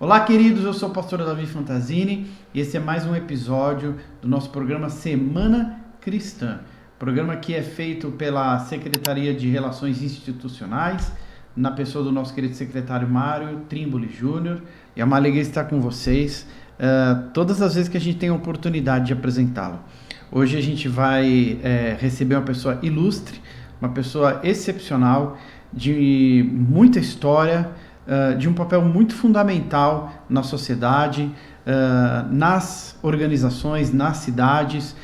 Olá, queridos, eu sou o pastor Davi Fantasini e esse é mais um episódio do nosso programa Semana Cristã. Programa que é feito pela Secretaria de Relações Institucionais, na pessoa do nosso querido secretário Mário Trimboli Júnior. E é uma alegria estar com vocês todas as vezes que a gente tem a oportunidade de apresentá-lo. Hoje a gente vai receber uma pessoa ilustre, uma pessoa excepcional, de muita história, de um papel muito fundamental na sociedade, nas organizações, nas cidades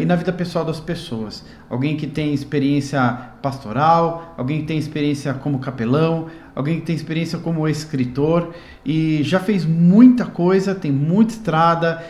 e na vida pessoal das pessoas. Alguém que tem experiência pastoral, alguém que tem experiência como capelão, alguém que tem experiência como escritor e já fez muita coisa, tem muita estrada,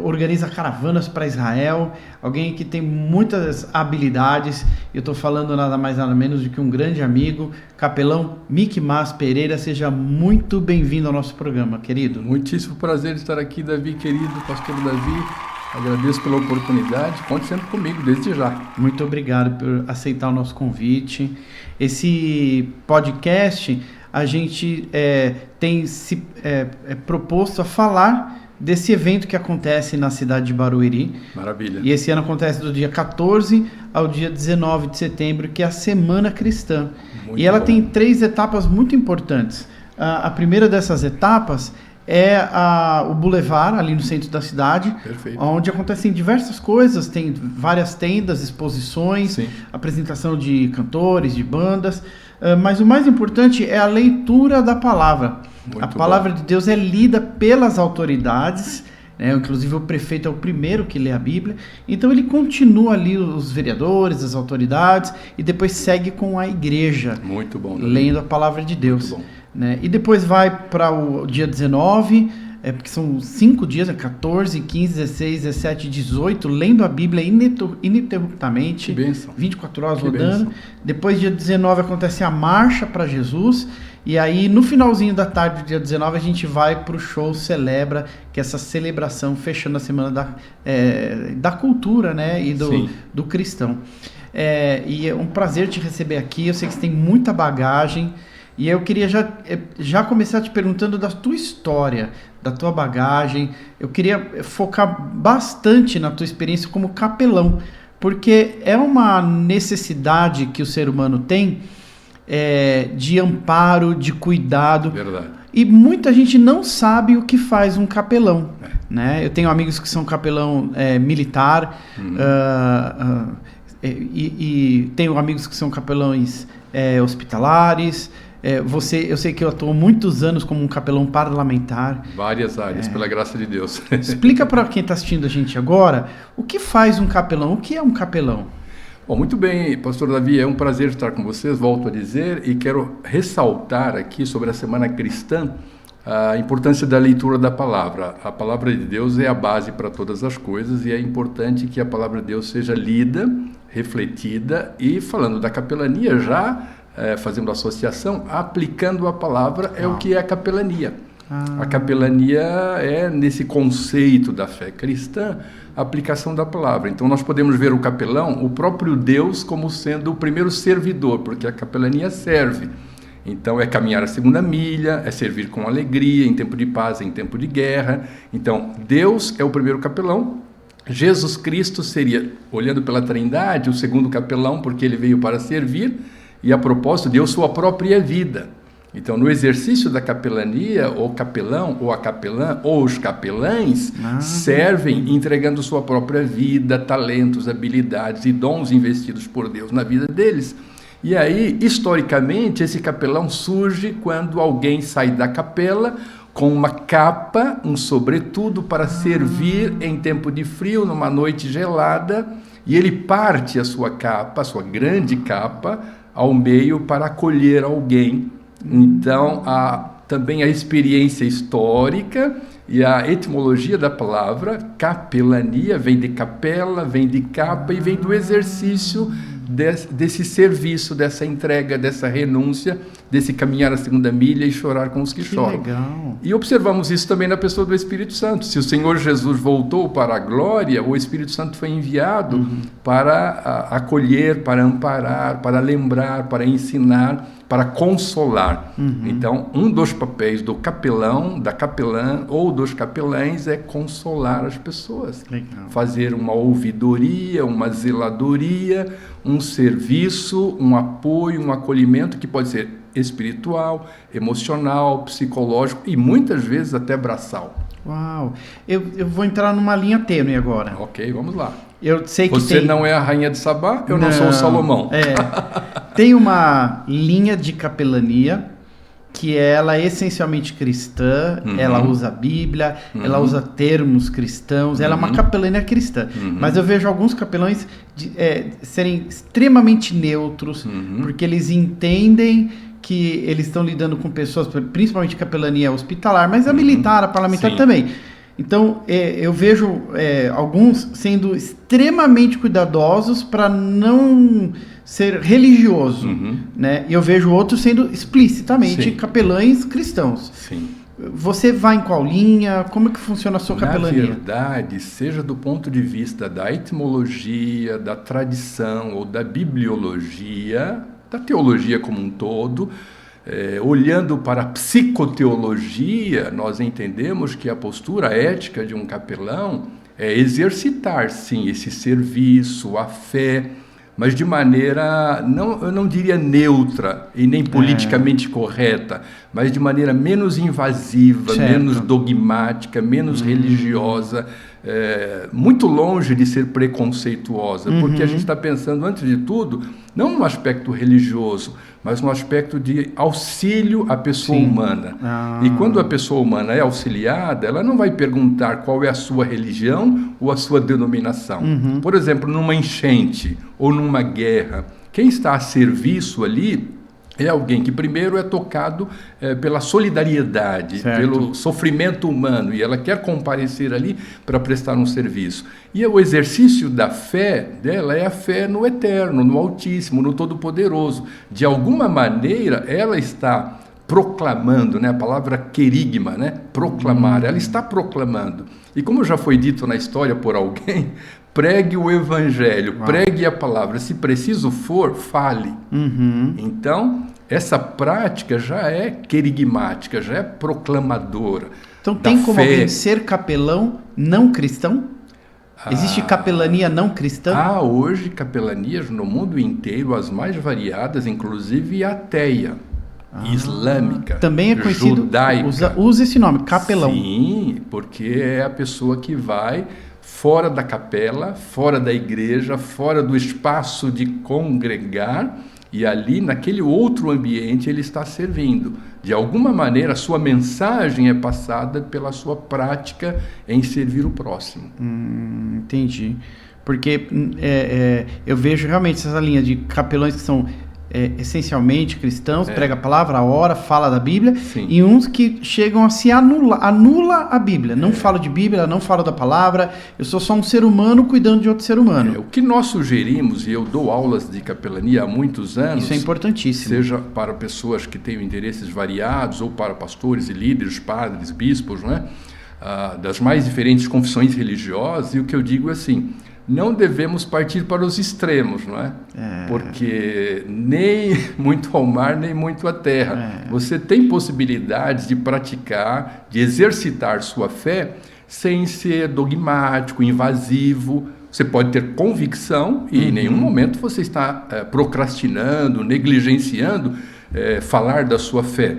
organiza caravanas para Israel, alguém que tem muitas habilidades. Eu estou falando nada mais nada menos do que um grande amigo, capelão Mickey Mas Pereira. Seja muito bem-vindo ao nosso programa, querido. Muitíssimo prazer estar aqui, Davi, querido, pastor Davi. Agradeço pela oportunidade, conte sempre comigo, desde já. Muito obrigado por aceitar o nosso convite. Esse podcast, a gente tem se proposto a falar desse evento que acontece na cidade de Barueri. Maravilha. E esse ano acontece do dia 14 ao dia 19 de setembro, que é a Semana Cristã. Muito e ela bom. tem 3 etapas muito importantes. A primeira dessas etapas é o Boulevard, ali no centro da cidade. Perfeito. Onde acontecem diversas coisas, tem várias tendas, exposições, Sim. apresentação de cantores, de bandas, mas o mais importante é a leitura da palavra. Muito a palavra de Deus é lida pelas autoridades, né? Inclusive o prefeito é o primeiro que lê a Bíblia, então ele continua ali os vereadores, as autoridades, e depois segue com a igreja, Muito bom, Davi. lendo a palavra de Deus. Muito bom. Né? E depois vai para o dia 19, porque são 5 dias, 14, 15, 16, 17, 18, lendo a Bíblia ininterruptamente, Que bênção. 24 horas Que rodando. bênção. Depois, dia 19, acontece a marcha para Jesus. E aí, no finalzinho da tarde do dia 19, a gente vai para o show Celebra, que é essa celebração fechando a semana da cultura, né? E do cristão. E é um prazer te receber aqui. Eu sei que você tem muita bagagem. E eu queria já começar te perguntando da tua história, da tua bagagem. Eu queria focar bastante na tua experiência como capelão, porque é uma necessidade que o ser humano tem de amparo, de cuidado. Verdade. E muita gente não sabe o que faz um capelão. Né? Eu tenho amigos que são capelão militar, e tenho amigos que são capelões hospitalares. Eu sei que eu atuo muitos anos como um capelão parlamentar. Várias áreas, pela graça de Deus. Explica para quem está assistindo a gente agora, o que faz um capelão? O que é um capelão? Bom, muito bem, pastor Davi, é um prazer estar com vocês, volto a dizer, e quero ressaltar aqui sobre a Semana Cristã a importância da leitura da palavra. A palavra de Deus é a base para todas as coisas e é importante que a palavra de Deus seja lida, refletida e, falando da capelania já, fazendo associação, aplicando a palavra é o que é a capelania. A capelania é, nesse conceito da fé cristã, a aplicação da palavra. Então nós podemos ver o capelão, o próprio Deus, como sendo o primeiro servidor, porque a capelania serve. Então é caminhar a segunda milha, é servir com alegria, em tempo de paz, em tempo de guerra. Então Deus é o primeiro capelão. Jesus Cristo seria, olhando pela Trindade, o segundo capelão, porque ele veio para servir. E a propósito, deu sua própria vida. Então, no exercício da capelania, o capelão, ou a capelã, ou os capelães, servem entregando sua própria vida, talentos, habilidades e dons investidos por Deus na vida deles. E aí, historicamente, esse capelão surge quando alguém sai da capela com uma capa, um sobretudo, para servir em tempo de frio, numa noite gelada, e ele parte a sua capa, a sua grande capa, ao meio para acolher alguém. Então, também a experiência histórica e a etimologia da palavra capelania vem de capela, vem de capa e vem do exercício desse serviço, dessa entrega, dessa renúncia, desse caminhar a segunda milha e chorar com os que choram. Legal. E observamos isso também na pessoa do Espírito Santo. Se o Senhor Jesus voltou para a glória, o Espírito Santo foi enviado para acolher, para amparar, para lembrar, para ensinar, para consolar. Então, um dos papéis do capelão, da capelã ou dos capelães é consolar as pessoas. Legal. Fazer uma ouvidoria, uma zeladoria, um serviço, um apoio, um acolhimento que pode ser espiritual, emocional, psicológico e muitas vezes até braçal. Uau! Eu vou entrar numa linha tênue agora. Ok, vamos lá. Eu sei que Você tem... não é a rainha de Sabá, eu não sou o Salomão. Tem uma linha de capelania que ela é essencialmente cristã, ela usa a Bíblia, ela usa termos cristãos, ela é uma capelania cristã. Mas eu vejo alguns capelães serem extremamente neutros, porque eles entendem que eles estão lidando com pessoas, principalmente capelania hospitalar, mas a militar, a parlamentar também. Então, eu vejo alguns sendo extremamente cuidadosos para não ser religioso, né? E eu vejo outros sendo explicitamente capelães cristãos. Sim. Você vai em qual linha? Como é que funciona a sua capelania? Na verdade, seja do ponto de vista da etimologia, da tradição ou da bibliologia, da teologia como um todo, olhando para a psicoteologia, nós entendemos que a postura ética de um capelão é exercitar, sim, esse serviço, a fé, mas de maneira, eu não diria neutra e nem politicamente correta, mas de maneira menos invasiva, menos dogmática, menos religiosa, muito longe de ser preconceituosa, porque a gente está pensando, antes de tudo, não no aspecto religioso, mas no aspecto de auxílio à pessoa humana. E quando a pessoa humana é auxiliada, ela não vai perguntar qual é a sua religião ou a sua denominação. Por exemplo, numa enchente ou numa guerra, quem está a serviço ali é alguém que primeiro é tocado pela solidariedade, pelo sofrimento humano, e ela quer comparecer ali para prestar um serviço. E o exercício da fé dela é a fé no Eterno, no Altíssimo, no Todo-Poderoso. De alguma maneira, ela está proclamando, né? A palavra querigma, né? Proclamar, ela está proclamando. E como já foi dito na história por alguém, pregue o evangelho, pregue a palavra. Se preciso for, fale. Então, essa prática já é querigmática, já é proclamadora. Então, tem como alguém ser capelão não cristão? Existe capelania não cristã? Há hoje capelanias no mundo inteiro, as mais variadas, inclusive ateia, islâmica, também é conhecido, judaica. Usa esse nome, capelão. Sim, porque é a pessoa que vai fora da capela, fora da igreja, fora do espaço de congregar, e ali, naquele outro ambiente, ele está servindo. De alguma maneira, a sua mensagem é passada pela sua prática em servir o próximo. Entendi. Porque eu vejo realmente essa linha de capelões que são essencialmente cristãos, prega a palavra, ora, fala da Bíblia, e uns que chegam a se anula a Bíblia. Não falo de Bíblia, não falo da palavra, eu sou só um ser humano cuidando de outro ser humano. O que nós sugerimos, e eu dou aulas de capelania há muitos anos... Isso é importantíssimo. Seja para pessoas que tenham interesses variados, ou para pastores e líderes, padres, bispos, não é? Das mais diferentes confissões religiosas, e o que eu digo é assim... Não devemos partir para os extremos, não é? Porque nem muito ao mar, nem muito à terra. Você tem possibilidades de praticar, de exercitar sua fé sem ser dogmático, invasivo. Você pode ter convicção e em nenhum momento você está procrastinando, negligenciando falar da sua fé.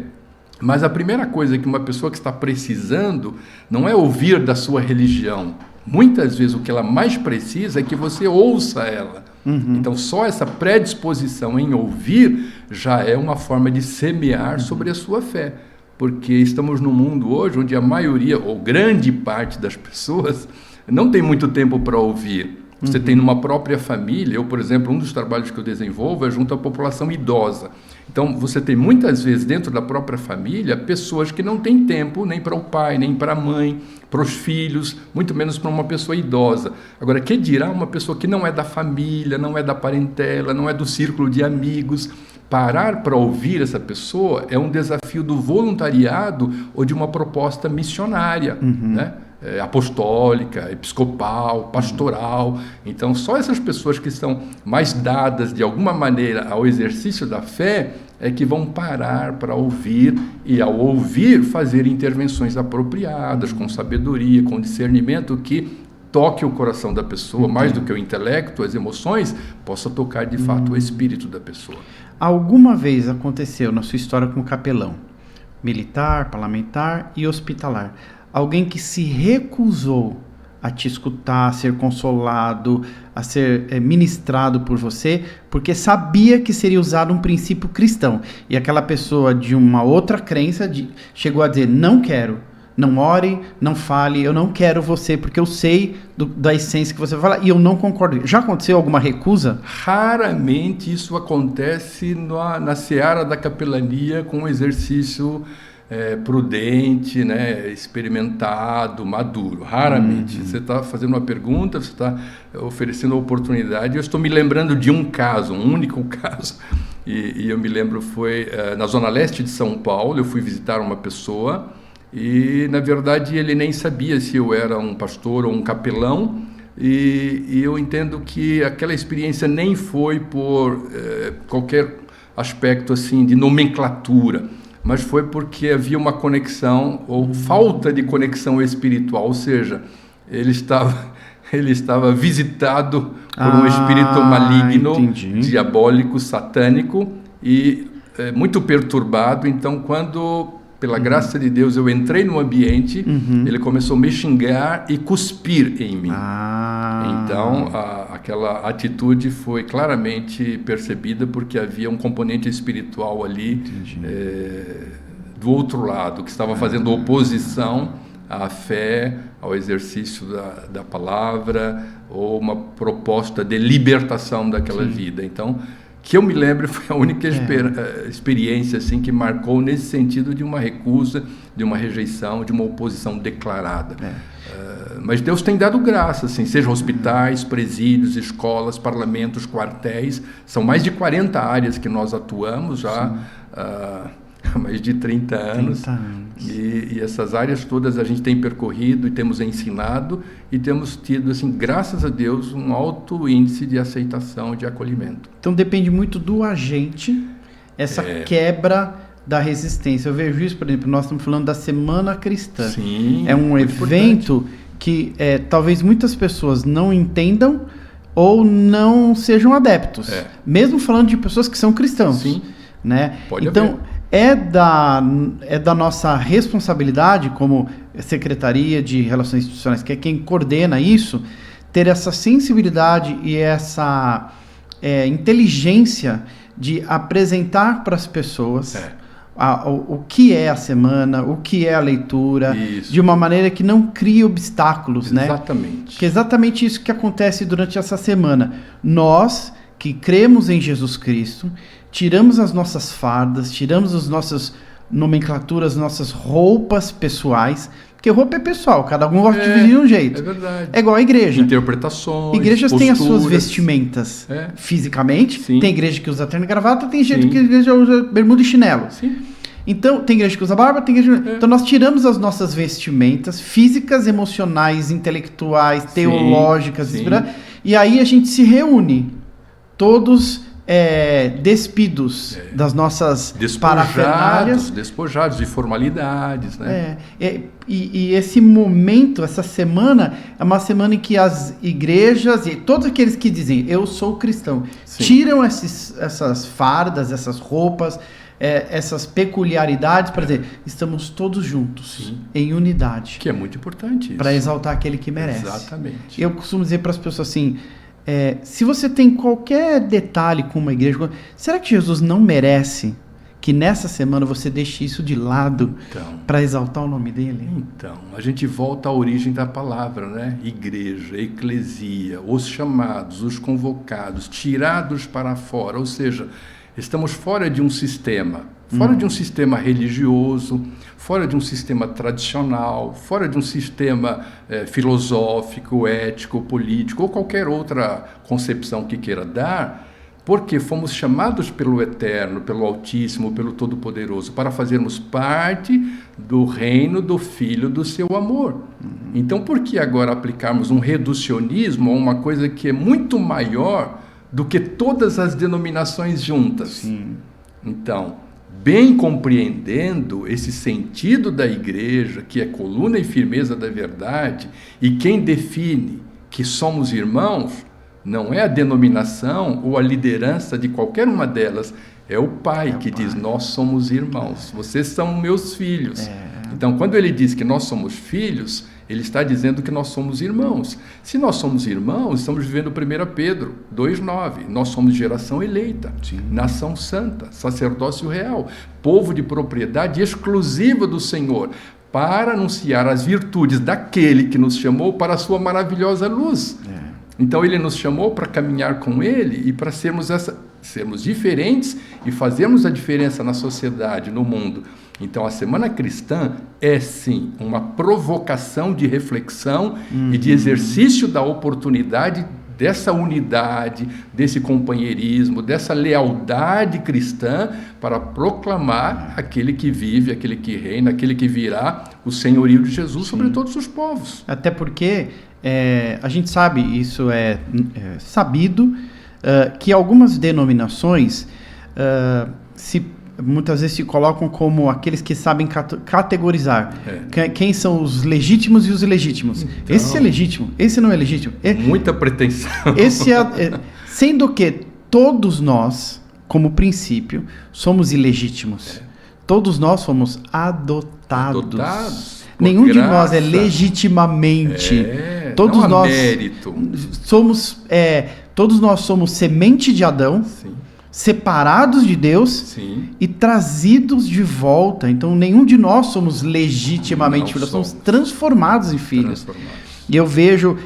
Mas a primeira coisa que uma pessoa que está precisando não é ouvir da sua religião. Muitas vezes o que ela mais precisa é que você ouça ela. Então só essa predisposição em ouvir já é uma forma de semear sobre a sua fé. Porque estamos num mundo hoje onde a maioria, ou grande parte das pessoas, não tem muito tempo para ouvir. Você tem numa própria família, eu, por exemplo, um dos trabalhos que eu desenvolvo é junto à população idosa. Então, você tem muitas vezes dentro da própria família pessoas que não têm tempo nem para o pai, nem para a mãe, para os filhos, muito menos para uma pessoa idosa. Agora, que dirá uma pessoa que não é da família, não é da parentela, não é do círculo de amigos? Parar para ouvir essa pessoa é um desafio do voluntariado ou de uma proposta missionária, né? Apostólica, episcopal, pastoral. Então, só essas pessoas que são mais dadas, de alguma maneira, ao exercício da fé, é que vão parar para ouvir e, ao ouvir, fazer intervenções apropriadas, com sabedoria, com discernimento, que toque o coração da pessoa, mais do que o intelecto, as emoções, possa tocar de fato o espírito da pessoa. Alguma vez aconteceu na sua história com capelão, militar, parlamentar e hospitalar, alguém que se recusou a te escutar, a ser consolado, a ser ministrado por você, porque sabia que seria usado um princípio cristão. E aquela pessoa de uma outra crença chegou a dizer, não quero, não ore, não fale, eu não quero você, porque eu sei da essência que você vai falar, e eu não concordo. Já aconteceu alguma recusa? Raramente isso acontece na seara da capelania com um exercício prudente, né, experimentado, maduro. Raramente. Você está fazendo uma pergunta, você está oferecendo uma oportunidade. Eu estou me lembrando de um caso, um único caso, e eu me lembro, foi na zona leste de São Paulo. Eu fui visitar uma pessoa e, na verdade, ele nem sabia se eu era um pastor ou um capelão, e eu entendo que aquela experiência nem foi por qualquer aspecto assim de nomenclatura, mas foi porque havia uma conexão ou falta de conexão espiritual, ou seja, ele estava visitado por um espírito maligno, diabólico, satânico e muito perturbado. Então, quando, pela graça de Deus, eu entrei no ambiente, ele começou a me xingar e cuspir em mim. Então, aquela atitude foi claramente percebida, porque havia um componente espiritual ali do outro lado, que estava fazendo oposição à fé, ao exercício da palavra, ou uma proposta de libertação daquela vida. Então, que eu me lembro, foi a única experiência assim, que marcou nesse sentido de uma recusa, de uma rejeição, de uma oposição declarada. Mas Deus tem dado graça, assim, sejam hospitais, presídios, escolas, parlamentos, quartéis. São mais de 40 áreas que nós atuamos já há mais de 30 anos. E essas áreas todas a gente tem percorrido e temos ensinado e temos tido, assim, graças a Deus, um alto índice de aceitação, de acolhimento. Então depende muito do agente, essa quebra da resistência. Eu vejo isso, por exemplo, nós estamos falando da Semana Cristã. Sim, é um evento importante, que talvez muitas pessoas não entendam ou não sejam adeptos. Mesmo falando de pessoas que são cristãos. Sim. Né? Pode então, haver. É da nossa responsabilidade como Secretaria de Relações Institucionais, que é quem coordena isso, ter essa sensibilidade e essa inteligência de apresentar para as pessoas o que é a semana, o que é a leitura, de uma maneira que não crie obstáculos, né? Exatamente. Que é exatamente isso que acontece durante essa semana. Nós, que cremos em Jesus Cristo, tiramos as nossas fardas, tiramos as nossas nomenclaturas, nossas roupas pessoais, porque roupa é pessoal, cada um gosta de vestir de um jeito. É verdade. É igual a igreja. Interpretações, igrejas posturas. Têm as suas vestimentas fisicamente. Sim. Tem igreja que usa terno e gravata, tem gente que igreja usa bermuda e chinelo. Sim. Então, tem igreja que usa barba, tem igreja... Então, nós tiramos as nossas vestimentas físicas, emocionais, intelectuais, teológicas, e aí a gente se reúne, todos despidos das nossas parafernálias. Despojados de formalidades, né? E esse momento, essa semana, é uma semana em que as igrejas e todos aqueles que dizem, eu sou cristão, tiram essas fardas, essas roupas, essas peculiaridades para dizer, estamos todos juntos, em unidade. Que é muito importante isso. Para exaltar aquele que merece. Exatamente. Eu costumo dizer para as pessoas assim, se você tem qualquer detalhe com uma igreja, será que Jesus não merece que nessa semana você deixe isso de lado para exaltar o nome dele? Então, a gente volta à origem da palavra, né? Igreja, eclesia, os chamados, os convocados, tirados para fora, ou seja, estamos fora de um sistema, de um sistema religioso, fora de um sistema tradicional, fora de um sistema filosófico, ético, político, ou qualquer outra concepção que queira dar, porque fomos chamados pelo Eterno, pelo Altíssimo, pelo Todo-Poderoso, para fazermos parte do reino do Filho do seu amor. Então, por que agora aplicarmos um reducionismo a uma coisa que é muito maior do que todas as denominações juntas? Então, bem compreendendo esse sentido da igreja, que é coluna e firmeza da verdade, e quem define que somos irmãos, não é a denominação ou a liderança de qualquer uma delas, é o Pai que diz, nós somos irmãos, vocês são meus filhos. Então, quando ele diz que nós somos filhos, ele está dizendo que nós somos irmãos. Se nós somos irmãos, estamos vivendo 1 Pedro 2,9. Nós somos geração eleita, nação santa, sacerdócio real, povo de propriedade exclusiva do Senhor, para anunciar as virtudes daquele que nos chamou para a sua maravilhosa luz. Então, ele nos chamou para caminhar com ele e para sermos diferentes e fazermos a diferença na sociedade, no mundo. Então, a Semana Cristã é, sim, uma provocação de reflexão e de exercício da oportunidade dessa unidade, desse companheirismo, dessa lealdade cristã para proclamar aquele que vive, aquele que reina, aquele que virá, o senhorio de Jesus sobre todos os povos. Até porque a gente sabe, isso é sabido, que algumas denominações muitas vezes se colocam como aqueles que sabem categorizar quem são os legítimos e os ilegítimos. Então, esse é legítimo, esse não é legítimo. Muita pretensão. Sendo que todos nós, como princípio, somos ilegítimos. Todos nós fomos adotados. Nenhum de nós é legitimamente. Todos nós mérito. Todos nós somos semente de Adão. Sim. Separados de Deus e trazidos de volta. Então, nenhum de nós somos legitimamente filhos, nós somos transformados em filhos. E eu vejo,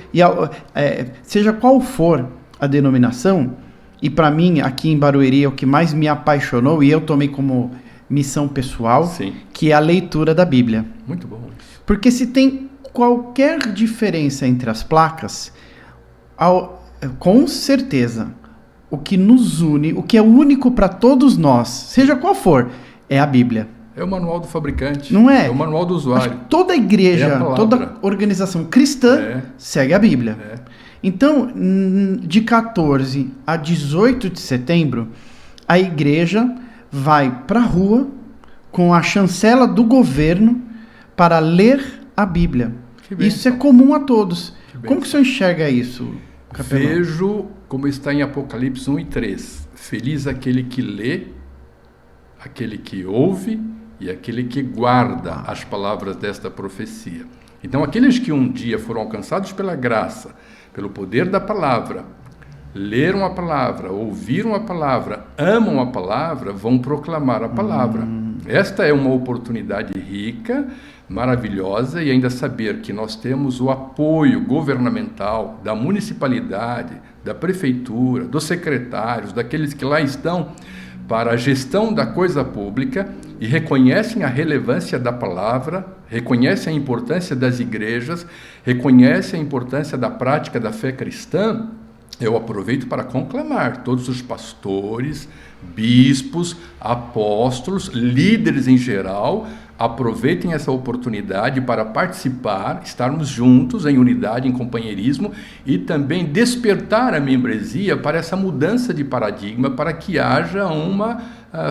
seja qual for a denominação, e para mim, aqui em Barueri, é o que mais me apaixonou, e eu tomei como missão pessoal, que é a leitura da Bíblia. Muito bom isso. Porque se tem qualquer diferença entre as placas, com certeza, o que nos une, o que é único para todos nós, seja qual for, é a Bíblia. É o manual do fabricante. Não é? É o manual do usuário. Acho que toda igreja, toda organização cristã segue a Bíblia. Então, de 14 a 18 de setembro, a igreja vai para a rua com a chancela do governo para ler a Bíblia. Isso é comum a todos. Como que o senhor enxerga isso, capelão? Vejo como está em Apocalipse 1 e 3. Feliz aquele que lê, aquele que ouve e aquele que guarda as palavras desta profecia. Então, aqueles que um dia foram alcançados pela graça, pelo poder da palavra, leram a palavra, ouviram a palavra, amam a palavra, vão proclamar a palavra. Esta é uma oportunidade rica, maravilhosa, e ainda saber que nós temos o apoio governamental da municipalidade, da prefeitura, dos secretários, daqueles que lá estão para a gestão da coisa pública e reconhecem a relevância da palavra, reconhecem a importância das igrejas, reconhecem a importância da prática da fé cristã. Eu aproveito para conclamar todos os pastores, bispos, apóstolos, líderes em geral, aproveitem essa oportunidade para participar, estarmos juntos em unidade, em companheirismo e também despertar a membresia para essa mudança de paradigma, para que haja uma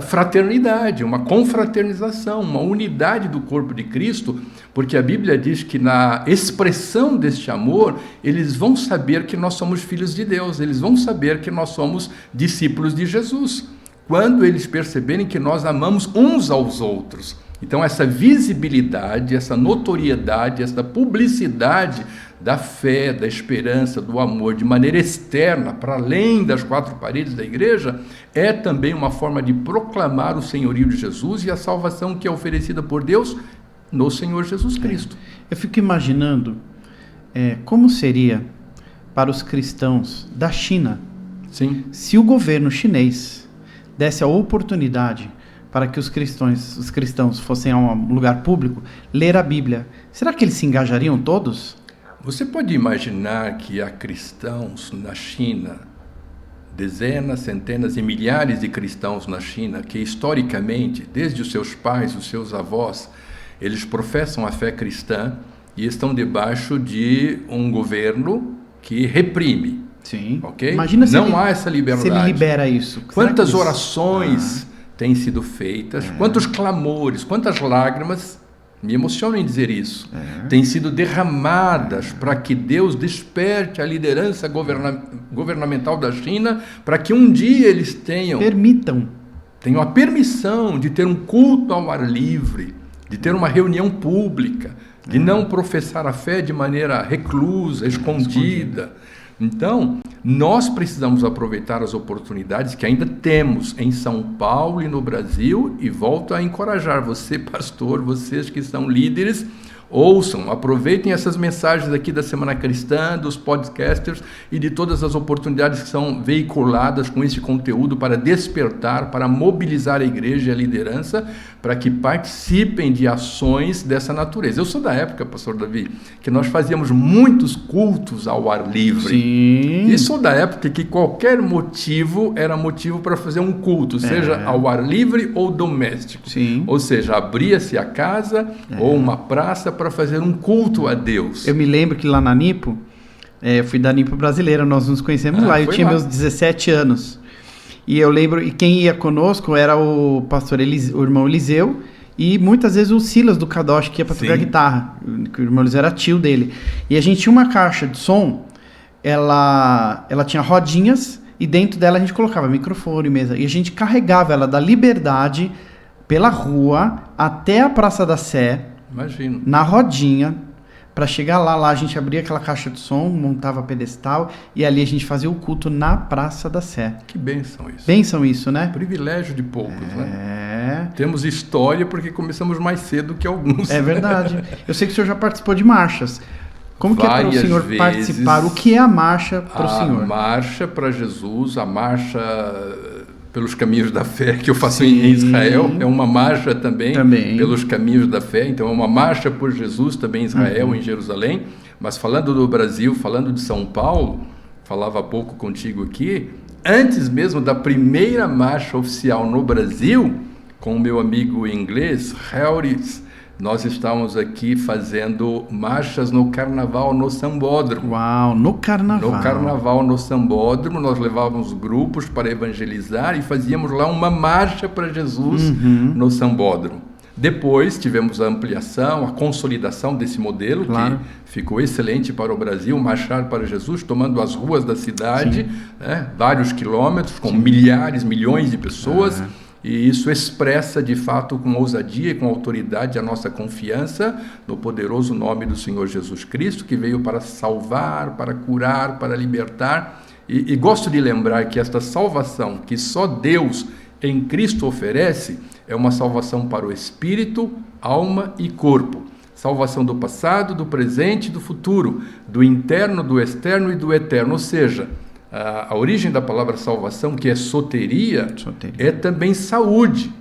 fraternidade, uma confraternização, uma unidade do corpo de Cristo, porque a Bíblia diz que na expressão deste amor, eles vão saber que nós somos filhos de Deus, eles vão saber que nós somos discípulos de Jesus, quando eles perceberem que nós amamos uns aos outros. Então, essa visibilidade, essa notoriedade, essa publicidade da fé, da esperança, do amor, de maneira externa, para além das quatro paredes da igreja, é também uma forma de proclamar o senhorio de Jesus e a salvação que é oferecida por Deus no Senhor Jesus Cristo. Eu fico imaginando como seria para os cristãos da China, se o governo chinês desse a oportunidade para que os cristãos fossem a um lugar público, ler a Bíblia. Será que eles se engajariam todos? Você pode imaginar que há cristãos na China, dezenas, centenas e milhares de cristãos na China, que historicamente, desde os seus pais, os seus avós, eles professam a fé cristã e estão debaixo de um governo que reprime. Sim. Okay? Imagina se não há essa liberdade. Se ele libera isso. Quantas orações têm sido feitas, quantos clamores, quantas lágrimas, me emociono em dizer isso, têm sido derramadas para que Deus desperte a liderança governamental da China, para que um dia eles tenham a permissão de ter um culto ao ar livre, de ter uma reunião pública, de não professar a fé de maneira reclusa, escondida. Então, nós precisamos aproveitar as oportunidades que ainda temos em São Paulo e no Brasil, e volto a encorajar você, pastor, vocês que são líderes, ouçam, aproveitem essas mensagens aqui da Semana Cristã, dos podcasters e de todas as oportunidades que são veiculadas com esse conteúdo para despertar, para mobilizar a igreja e a liderança, para que participem de ações dessa natureza. Eu sou da época, pastor Davi, que nós fazíamos muitos cultos ao ar livre. Sim. E sou da época que qualquer motivo era motivo para fazer um culto, seja ao ar livre ou doméstico. Sim. Ou seja, abria-se a casa ou uma praça para fazer um culto a Deus. Eu me lembro que lá na Nipo, eu fui da Nipo brasileira, nós nos conhecemos lá, eu tinha meus 17 anos. E eu lembro, e quem ia conosco era o pastor o irmão Eliseu, e muitas vezes o Silas do Kadosh, que ia para tocar guitarra, que o irmão Eliseu era tio dele. E a gente tinha uma caixa de som, ela tinha rodinhas, e dentro dela a gente colocava microfone, mesa, e a gente carregava ela da Liberdade pela rua até a Praça da Sé, imagino, na rodinha, para chegar lá a gente abria aquela caixa de som, montava pedestal, e ali a gente fazia o culto na Praça da Sé. Que bênção isso. Bênção isso, né? Privilégio de poucos, né? Temos história porque começamos mais cedo que alguns. É verdade. Eu sei que o senhor já participou de marchas. Como que é para o senhor participar? O que é a marcha para o senhor? A marcha para Jesus, a marcha pelos caminhos da fé que eu faço em Israel, é uma marcha também pelos caminhos da fé, então é uma marcha por Jesus também em Israel, em Jerusalém. Mas falando do Brasil, falando de São Paulo, falava há pouco contigo aqui, antes mesmo da primeira marcha oficial no Brasil, com o meu amigo inglês, Helris, nós estávamos aqui fazendo marchas no Carnaval, no Sambódromo. Uau, no Carnaval. No Carnaval, no Sambódromo, nós levávamos grupos para evangelizar e fazíamos lá uma marcha para Jesus no Sambódromo. Depois tivemos a ampliação, a consolidação desse modelo, que ficou excelente para o Brasil, marchar para Jesus, tomando as ruas da cidade, né, vários quilômetros, com milhares, milhões de pessoas. E isso expressa, de fato, com ousadia e com autoridade a nossa confiança no poderoso nome do Senhor Jesus Cristo, que veio para salvar, para curar, para libertar. E gosto de lembrar que esta salvação que só Deus em Cristo oferece é uma salvação para o espírito, alma e corpo. Salvação do passado, do presente e do futuro, do interno, do externo e do eterno. Ou seja, a origem da palavra salvação, que é soteria, é também saúde.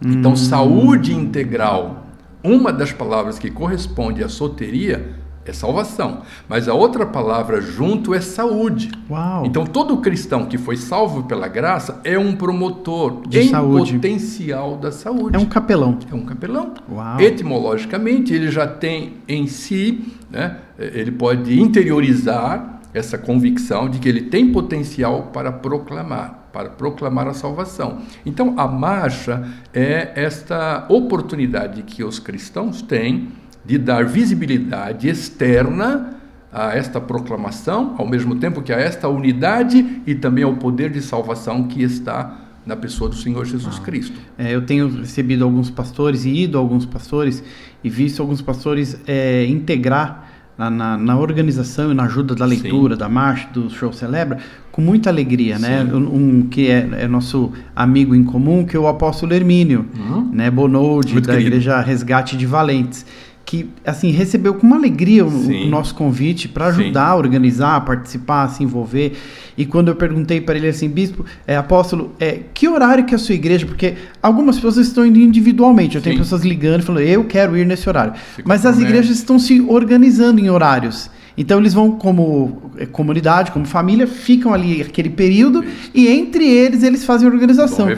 Então, saúde integral. Uma das palavras que corresponde à soteria é salvação. Mas a outra palavra junto é saúde. Uau. Então, todo cristão que foi salvo pela graça é um promotor de saúde, potencial da saúde. É um capelão. É um capelão. Uau. Etimologicamente, ele já tem em si, né, ele pode interiorizar essa convicção de que ele tem potencial para proclamar a salvação. Então, a marcha é esta oportunidade que os cristãos têm de dar visibilidade externa a esta proclamação, ao mesmo tempo que a esta unidade e também ao poder de salvação que está na pessoa do Senhor Jesus Cristo. Eu tenho recebido alguns pastores e ido a alguns pastores e visto alguns pastores integrar na organização e na ajuda da leitura, da marcha, do Show Celebra, com muita alegria, né? Que é nosso amigo em comum, que é o apóstolo Hermínio, né? Bonoldi, da querido. Igreja Resgate de Valentes, que assim recebeu com uma alegria o nosso convite para ajudar a organizar, a participar, a se envolver. E quando eu perguntei para ele assim, bispo, apóstolo, que horário que é a sua igreja? Porque algumas pessoas estão indo individualmente. Eu tenho pessoas ligando e falando, eu quero ir nesse horário. Mas as igrejas estão se organizando em horários. Então eles vão como comunidade, como família, ficam ali aquele período e entre eles fazem a organização.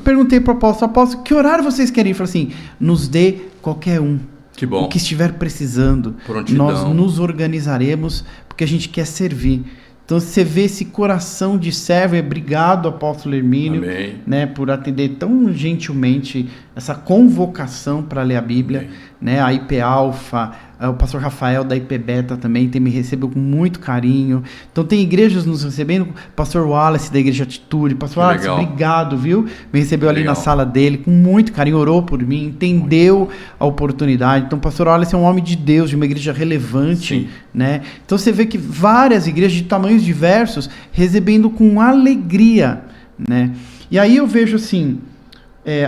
Perguntei para o apóstolo, que horário vocês querem? Ele falou assim, nos dê qualquer um. Que bom. O que estiver precisando, prontidão. Nós nos organizaremos porque a gente quer servir. Então você vê esse coração de servo. Obrigado, apóstolo Hermínio, Amém. né, por atender tão gentilmente essa convocação para ler a Bíblia. Amém. Né, a IP Alfa, o pastor Rafael da IP Beta também me recebeu com muito carinho. Então tem igrejas nos recebendo, pastor Wallace da Igreja Atitude, pastor Wallace, legal. Obrigado, viu? Me recebeu ali Legal. na sala dele com muito carinho, orou por mim, entendeu a oportunidade. Então o pastor Wallace é um homem de Deus, de uma igreja relevante, Sim. né? Então você vê que várias igrejas de tamanhos diversos recebendo com alegria, né? E aí eu vejo assim,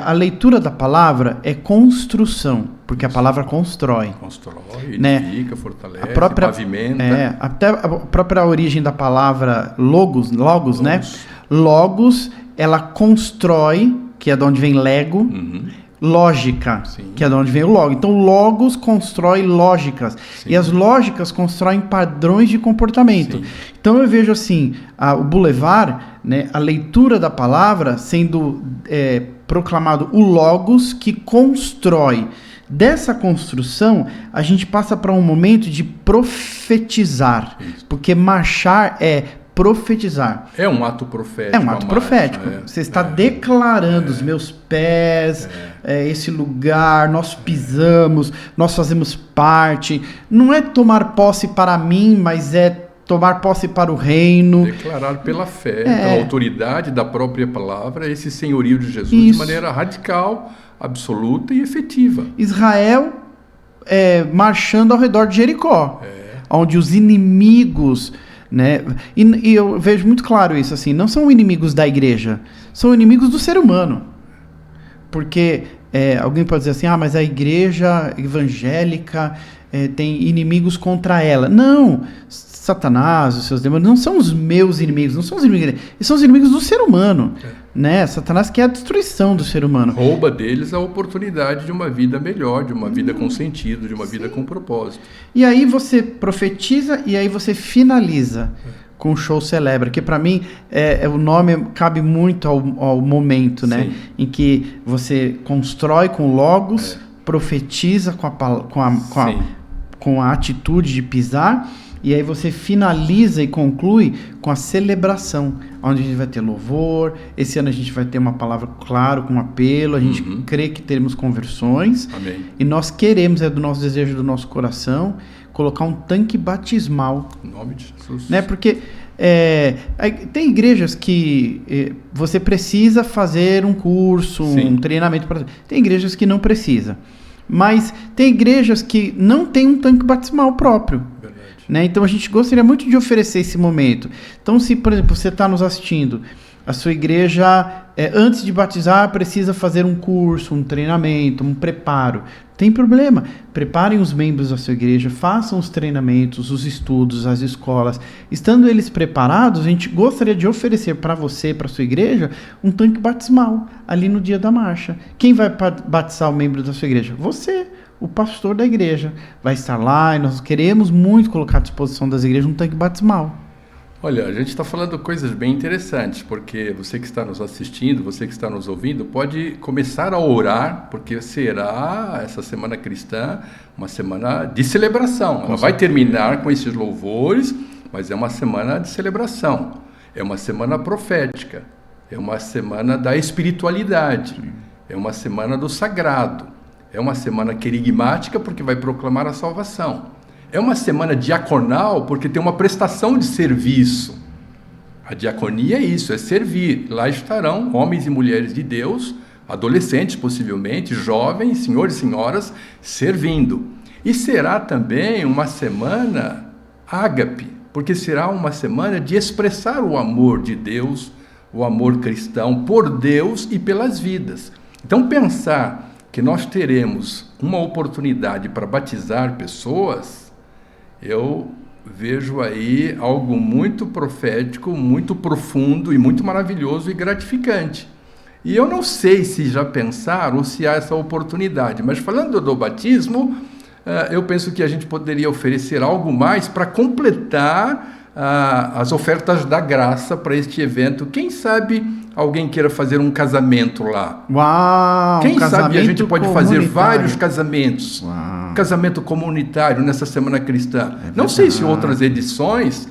a leitura da palavra é construção, porque a palavra constrói. Constrói, Né? edifica, fortalece, A própria, pavimenta. até a própria origem da palavra logos, né? Logos. Logos, ela constrói, que é de onde vem Lego, Uhum. lógica, Sim. que é de onde vem o logo. Então, logos constrói lógicas. Sim. E as lógicas constroem padrões de comportamento. Sim. Então, eu vejo assim, o Boulevard, né, a leitura da palavra sendo proclamado o logos que constrói. Dessa construção, a gente passa para um momento de profetizar. Isso. Porque marchar é profetizar. É um ato profético. É um ato profético. Você está declarando os meus pés, esse lugar, nós pisamos, nós fazemos parte. Não é tomar posse para mim, mas é tomar posse para o reino. Declarar pela fé, pela autoridade da própria palavra, esse senhorio de Jesus Isso. de maneira radical, absoluta e efetiva. Israel marchando ao redor de Jericó, onde os inimigos, né? E eu vejo muito claro isso, assim, não são inimigos da igreja, são inimigos do ser humano. Porque alguém pode dizer assim, mas a igreja evangélica tem inimigos contra ela. Não, Satanás, os seus demônios, não são os meus inimigos, não são os inimigos dele, eles são os inimigos do ser humano. Né? Satanás quer a destruição do ser humano. Rouba deles a oportunidade de uma vida melhor, de uma vida com sentido, de uma vida com propósito. E aí você profetiza e aí você finaliza com o show celebra, que para mim o nome cabe muito ao momento, né? Sim. Em que você constrói com logos, profetiza com a atitude de pisar, e aí você finaliza e conclui com a celebração, onde a gente vai ter louvor. Esse ano a gente vai ter uma palavra, claro, com apelo. A gente crê que teremos conversões. Amém. E nós queremos, do nosso desejo do nosso coração, colocar um tanque batismal. Em nome de Jesus. Né? Porque tem igrejas que você precisa fazer um curso, Sim. um treinamento. Tem igrejas que não precisa. Mas tem igrejas que não tem um tanque batismal próprio. Né? Então a gente gostaria muito de oferecer esse momento. Então, se, por exemplo, você está nos assistindo, a sua igreja, antes de batizar, precisa fazer um curso, um treinamento, um preparo. Tem problema. Preparem os membros da sua igreja, façam os treinamentos, os estudos, as escolas. Estando eles preparados, a gente gostaria de oferecer para você, para a sua igreja, um tanque batismal ali no dia da marcha. Quem vai batizar o membro da sua igreja? Você. O pastor da igreja vai estar lá e nós queremos muito colocar à disposição das igrejas um tanque batismal. Olha, a gente está falando coisas bem interessantes, porque você que está nos assistindo, você que está nos ouvindo, pode começar a orar, porque será essa semana cristã uma semana de celebração. Ela vai terminar com esses louvores, mas é uma semana de celebração, é uma semana profética, é uma semana da espiritualidade, é uma semana do sagrado. É uma semana querigmática porque vai proclamar a salvação. É uma semana diaconal porque tem uma prestação de serviço. A diaconia é isso, é servir. Lá estarão homens e mulheres de Deus, adolescentes possivelmente, jovens, senhores e senhoras, servindo. E será também uma semana ágape, porque será uma semana de expressar o amor de Deus, o amor cristão por Deus e pelas vidas. Então pensar que nós teremos uma oportunidade para batizar pessoas, eu vejo aí algo muito profético, muito profundo e muito maravilhoso e gratificante. E eu não sei se já pensaram ou se há essa oportunidade, mas falando do batismo, eu penso que a gente poderia oferecer algo mais para completar as ofertas da graça para este evento. Quem sabe alguém queira fazer um casamento lá? Uau! Quem sabe a gente pode fazer vários casamentos. Uau. Casamento comunitário nessa semana cristã. Não sei se outras edições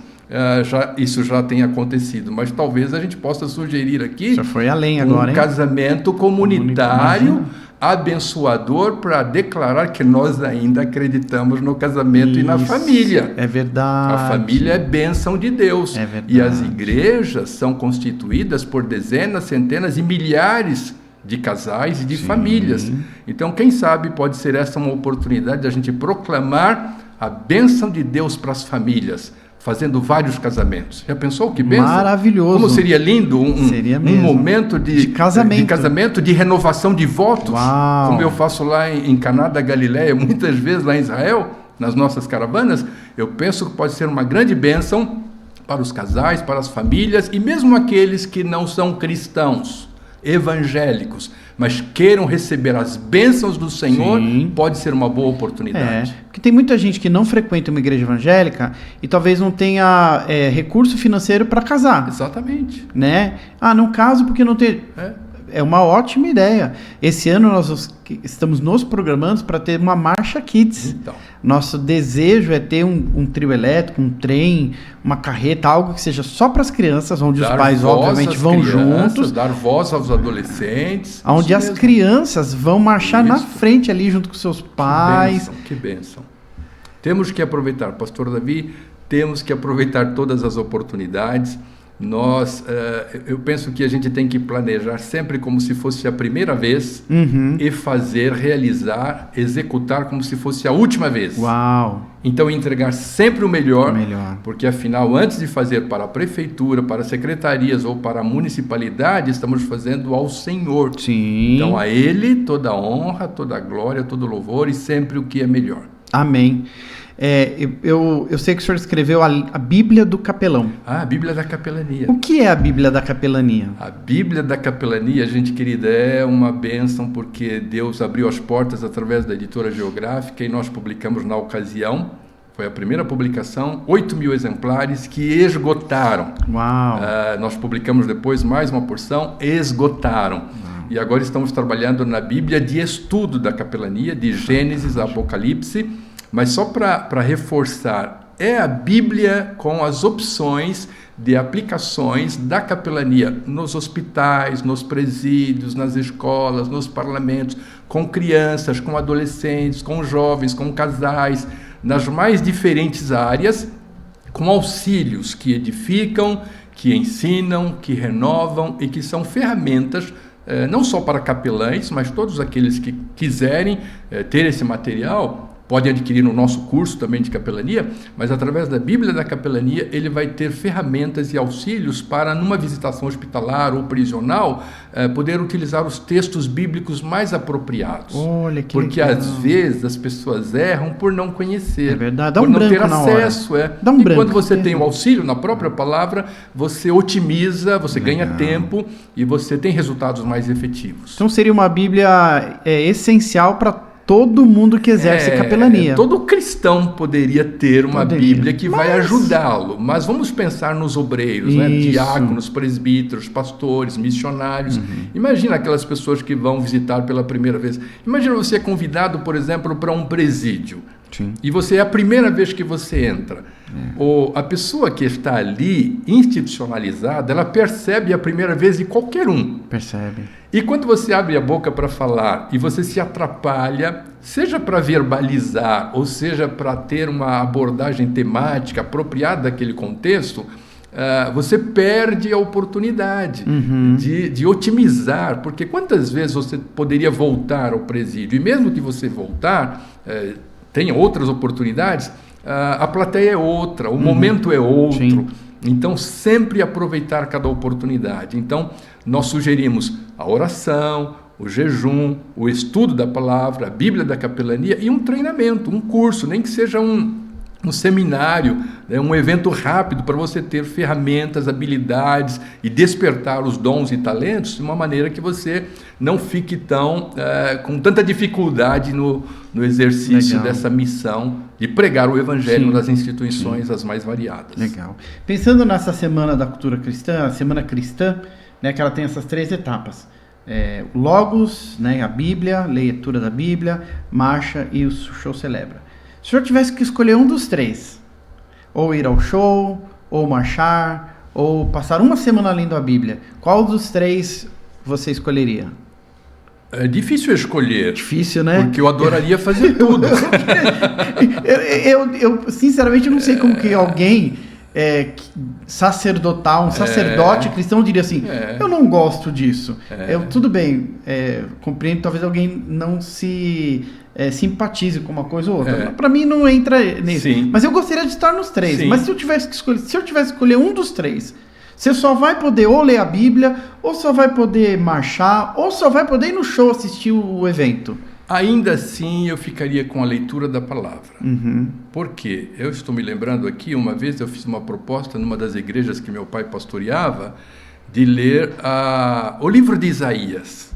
isso já tenha acontecido, mas talvez a gente possa sugerir aqui já foi além agora, hein? Casamento comunitário abençoador para declarar que nós ainda acreditamos no casamento e na família. É verdade. A família é bênção de Deus. É verdade. E as igrejas são constituídas por dezenas, centenas e milhares de casais e de famílias. Então, quem sabe pode ser essa uma oportunidade de a gente proclamar a bênção de Deus para as famílias, fazendo vários casamentos. Já pensou que bênção? Maravilhoso. Como seria lindo um momento de casamento, de renovação de votos, Uau. Como eu faço lá em Caná da Galileia, muitas vezes lá em Israel, nas nossas caravanas. Eu penso que pode ser uma grande bênção para os casais, para as famílias e mesmo aqueles que não são cristãos, evangélicos, mas queiram receber as bênçãos do Senhor, pode ser uma boa oportunidade. Porque tem muita gente que não frequenta uma igreja evangélica e talvez não tenha recurso financeiro para casar. Exatamente. Né? Não caso porque não tem... É uma ótima ideia. Esse ano nós estamos nos programando para ter uma marcha Kids. Então. Nosso desejo é ter um trio elétrico, um trem, uma carreta, algo que seja só para as crianças, onde os pais obviamente vão juntos. Dar voz aos adolescentes. Onde as crianças vão marchar na frente ali junto com seus pais. Que bênção. Temos que aproveitar, Pastor Davi, temos que aproveitar todas as oportunidades. Eu penso que a gente tem que planejar sempre como se fosse a primeira vez e realizar, executar como se fosse a última vez. Uau! Então, entregar sempre o melhor, porque afinal, antes de fazer para a prefeitura, para as secretarias ou para a municipalidade, estamos fazendo ao Senhor. Sim. Então, a Ele toda a honra, toda a glória, todo o louvor e sempre o que é melhor. Amém. Eu sei que o senhor escreveu a Bíblia do Capelão. A Bíblia da Capelania. O que é a Bíblia da Capelania? A Bíblia da Capelania, gente querida, é uma bênção porque Deus abriu as portas através da Editora Geográfica e nós publicamos na ocasião. Foi a primeira publicação, 8.000 exemplares que esgotaram. Uau! Nós publicamos depois mais uma porção, esgotaram. E agora estamos trabalhando na Bíblia de estudo da Capelania, de Gênesis a Apocalipse. Mas só para reforçar, é a Bíblia com as opções de aplicações da capelania nos hospitais, nos presídios, nas escolas, nos parlamentos, com crianças, com adolescentes, com jovens, com casais, nas mais diferentes áreas, com auxílios que edificam, que ensinam, que renovam e que são ferramentas não só para capelães, mas todos aqueles que quiserem ter esse material. Pode adquirir no nosso curso também de capelania, mas através da Bíblia da Capelania ele vai ter ferramentas e auxílios para, numa visitação hospitalar ou prisional, poder utilizar os textos bíblicos mais apropriados. Olha, que porque legal. Às vezes as pessoas erram por não conhecer, é verdade. Dá por um não branco ter acesso. Dá um e branco. Quando você tem o auxílio na própria palavra, você otimiza, você ganha tempo e você tem resultados mais efetivos. Então seria uma Bíblia essencial para todo mundo que exerce capelania. Todo cristão poderia ter uma Bíblia que vai ajudá-lo, mas vamos pensar nos obreiros, né? Diáconos, presbíteros, pastores, missionários. Imagina aquelas pessoas que vão visitar pela primeira vez. Imagina você convidado, por exemplo, para um presídio. Sim. E você é a primeira vez que você entra. Ou a pessoa que está ali institucionalizada, ela percebe a primeira vez de qualquer um. Percebe. E quando você abre a boca para falar e você se atrapalha, seja para verbalizar ou seja para ter uma abordagem temática apropriada daquele contexto, você perde a oportunidade de otimizar, porque quantas vezes você poderia voltar ao presídio? E mesmo que você voltar, tenha outras oportunidades, a plateia é outra, o momento é outro. Sim. Então, sempre aproveitar cada oportunidade. Então, nós sugerimos a oração, o jejum, o estudo da palavra, a Bíblia da Capelania e um treinamento, um curso, nem que seja um seminário, né, um evento rápido para você ter ferramentas, habilidades e despertar os dons e talentos de uma maneira que você não fique com tanta dificuldade no exercício dessa missão de pregar o Evangelho nas instituições as mais variadas. Legal. Pensando nessa Semana da Cultura Cristã, a Semana Cristã, né, que ela tem essas 3 etapas. Logos, né, a Bíblia, leitura da Bíblia, marcha e o show celebra. Se o senhor tivesse que escolher um dos 3, ou ir ao show, ou marchar, ou passar uma semana lendo a Bíblia? Qual dos três você escolheria? É difícil escolher. Difícil, né? Porque eu adoraria fazer tudo. eu sinceramente não sei como que alguém sacerdotal, um sacerdote cristão diria assim, eu não gosto disso. Tudo bem, compreendo, talvez alguém não se simpatize com uma coisa ou outra. Para mim não entra nisso. Sim. Mas eu gostaria de estar nos três. Sim. Mas se eu tivesse que escolher um dos três, você só vai poder ou ler a Bíblia, ou só vai poder marchar, ou só vai poder ir no show assistir o evento. Ainda assim, eu ficaria com a leitura da palavra. Uhum. Por quê? Eu estou me lembrando aqui, uma vez eu fiz uma proposta numa das igrejas que meu pai pastoreava, de ler o livro de Isaías,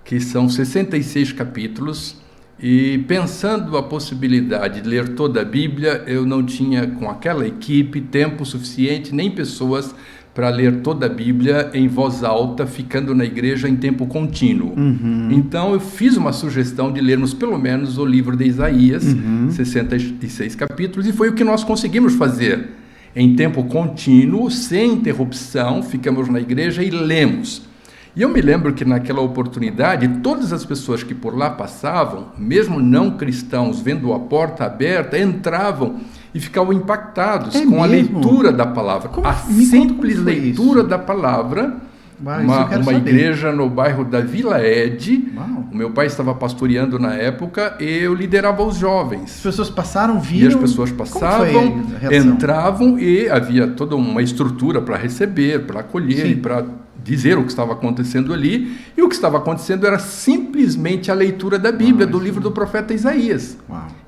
que são 66 capítulos, e pensando a possibilidade de ler toda a Bíblia, eu não tinha com aquela equipe tempo suficiente, nem pessoas para ler toda a Bíblia em voz alta, ficando na igreja em tempo contínuo. Uhum. Então eu fiz uma sugestão de lermos pelo menos o livro de Isaías, 66 capítulos, e foi o que nós conseguimos fazer. Em tempo contínuo, sem interrupção, ficamos na igreja e lemos. E eu me lembro que naquela oportunidade, todas as pessoas que por lá passavam, mesmo não cristãos, vendo a porta aberta, entravam e ficavam impactados com a leitura da palavra. A simples leitura da palavra. Uma igreja no bairro da Vila Ede. O meu pai estava pastoreando na época e eu liderava os jovens. As pessoas passaram, viram? E as pessoas passavam, entravam e havia toda uma estrutura para receber, para acolher e para dizer o que estava acontecendo ali. E o que estava acontecendo era simplesmente a leitura da Bíblia, do livro do profeta Isaías.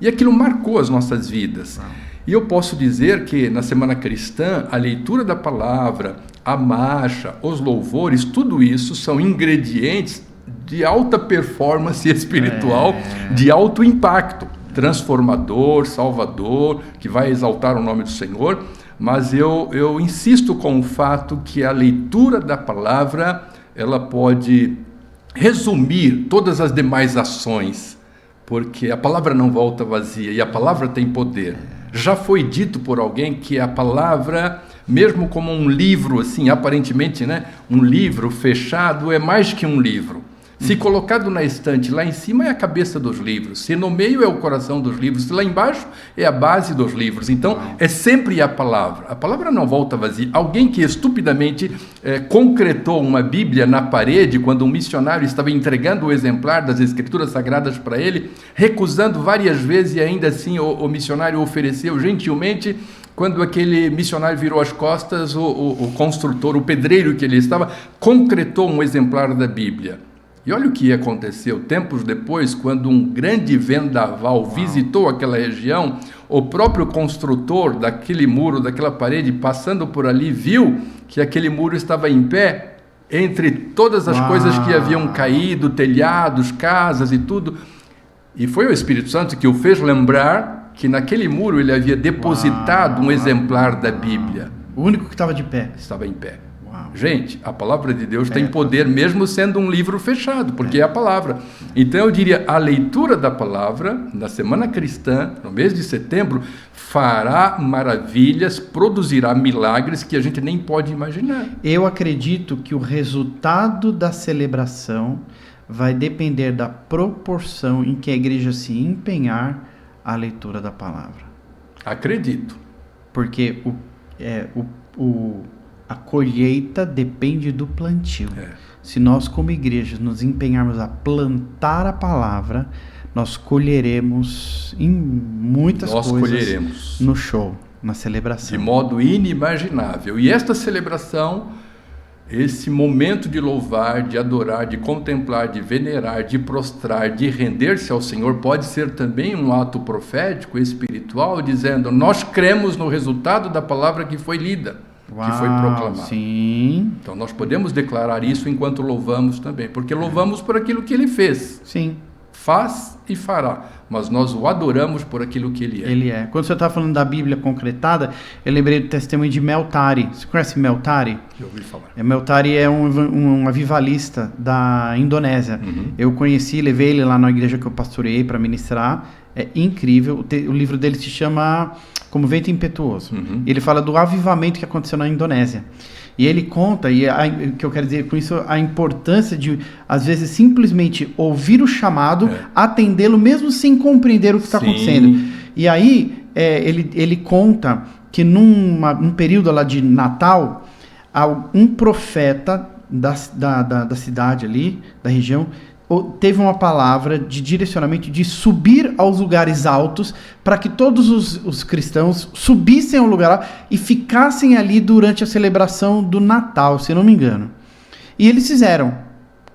E aquilo marcou as nossas vidas. E eu posso dizer que na Semana Cristã, a leitura da palavra, a marcha, os louvores, tudo isso são ingredientes de alta performance espiritual, de alto impacto, transformador, salvador, que vai exaltar o nome do Senhor. Mas eu insisto com o fato que a leitura da palavra, ela pode resumir todas as demais ações, porque a palavra não volta vazia e a palavra tem poder. Já foi dito por alguém que a palavra, mesmo como um livro, assim, aparentemente, né, um livro fechado é mais que um livro. Se colocado na estante, lá em cima é a cabeça dos livros, se no meio é o coração dos livros, se lá embaixo é a base dos livros. Então, é sempre a palavra não volta vazia. Alguém que estupidamente concretou uma Bíblia na parede, quando um missionário estava entregando o exemplar das Escrituras Sagradas para ele, recusando várias vezes, e ainda assim o missionário ofereceu gentilmente. Quando aquele missionário virou as costas, o construtor, o pedreiro que ele estava, concretou um exemplar da Bíblia. E olha o que aconteceu tempos depois, quando um grande vendaval visitou aquela região, o próprio construtor daquele muro, daquela parede, passando por ali, viu que aquele muro estava em pé, entre todas as coisas que haviam caído, telhados, casas e tudo. E foi o Espírito Santo que o fez lembrar que naquele muro ele havia depositado um exemplar da Bíblia. O único que estava de pé. Estava em pé. Gente, a palavra de Deus tem poder mesmo sendo um livro fechado, porque é a palavra. Então eu diria, a leitura da palavra, na Semana Cristã, no mês de setembro, fará maravilhas, produzirá milagres que a gente nem pode imaginar. Eu acredito que o resultado da celebração vai depender da proporção em que a igreja se empenhar à leitura da palavra. Acredito. Porque a colheita depende do plantio. Se nós, como igreja, nos empenharmos a plantar a palavra, nós colheremos em muitas coisas no show, na celebração. De modo inimaginável. E esta celebração, esse momento de louvar, de adorar, de contemplar, de venerar, de prostrar, de render-se ao Senhor, pode ser também um ato profético, espiritual, dizendo, nós cremos no resultado da palavra que foi lida. Que foi proclamado. Sim. Então nós podemos declarar isso enquanto louvamos também, porque louvamos por aquilo que ele fez. Sim. faz e fará, mas nós o adoramos por aquilo que ele é. Ele é. Quando você está falando da Bíblia concretada, eu lembrei do testemunho de Meltari. Você conhece Meltari? Eu ouvi falar. Meltari é um avivalista da Indonésia. Eu conheci, levei ele lá na igreja que eu pastoreei para ministrar. É incrível. O livro dele se chama Como Vento Impetuoso. Ele fala do avivamento que aconteceu na Indonésia. E ele conta, o que eu quero dizer com isso, a importância de, às vezes, simplesmente ouvir o chamado, atendê-lo, mesmo sem compreender o que está acontecendo. E aí, ele conta que num período lá de Natal, um profeta da cidade ali, da região, teve uma palavra de direcionamento de subir aos lugares altos para que todos os cristãos subissem ao lugar alto e ficassem ali durante a celebração do Natal, se não me engano. E eles fizeram.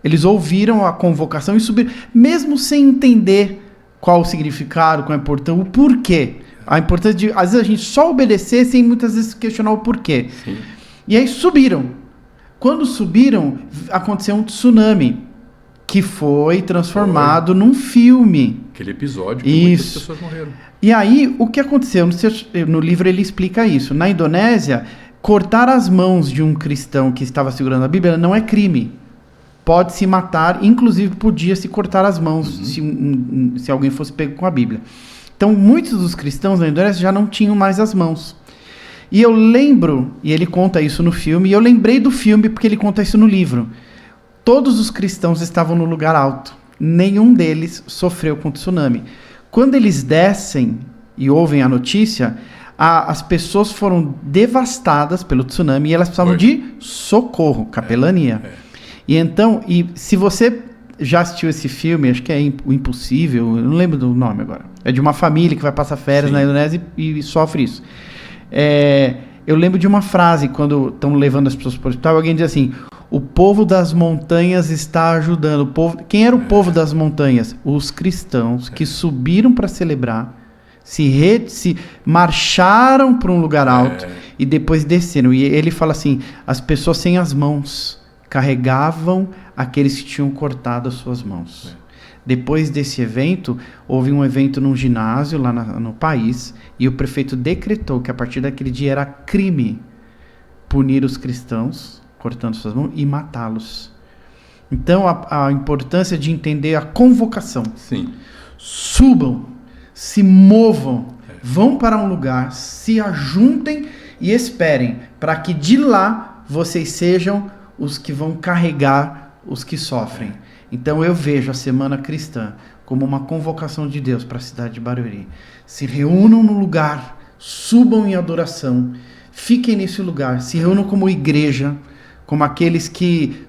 Eles ouviram a convocação e subiram, mesmo sem entender qual o significado, qual a importância, o porquê. A importância de, às vezes, a gente só obedecer sem muitas vezes questionar o porquê. Sim. E aí subiram. Quando subiram, aconteceu um tsunami que foi transformado num filme. Aquele episódio que muitas pessoas morreram. E aí, o que aconteceu? No livro ele explica isso. Na Indonésia, cortar as mãos de um cristão que estava segurando a Bíblia não é crime. Pode se matar, inclusive podia se cortar as mãos se alguém fosse pego com a Bíblia. Então, muitos dos cristãos na Indonésia já não tinham mais as mãos. E eu lembro, e ele conta isso no filme, e eu lembrei do filme porque ele conta isso no livro. Todos os cristãos estavam no lugar alto. Nenhum deles sofreu com o tsunami. Quando eles descem e ouvem a notícia, as pessoas foram devastadas pelo tsunami e elas precisavam de socorro, capelania. E então, se você já assistiu esse filme, acho que é O Impossível, eu não lembro do nome agora. É de uma família que vai passar férias na Indonésia e sofre isso. Eu lembro de uma frase, quando estão levando as pessoas para o hospital, alguém diz assim: o povo das montanhas está ajudando. Quem era o povo das montanhas? Os cristãos que subiram para celebrar, se marcharam para um lugar alto e depois desceram. E ele fala assim: as pessoas sem as mãos carregavam aqueles que tinham cortado as suas mãos. Depois desse evento, houve um evento num ginásio lá no país e o prefeito decretou que a partir daquele dia era crime punir os cristãos cortando suas mãos e matá-los. Então, a importância de entender a convocação. Sim. Subam, se movam, vão para um lugar, se ajuntem e esperem para que de lá vocês sejam os que vão carregar os que sofrem. Então, eu vejo a Semana Cristã como uma convocação de Deus para a cidade de Barueri. Se reúnam no lugar, subam em adoração, fiquem nesse lugar, se reúnam como igreja, como aqueles que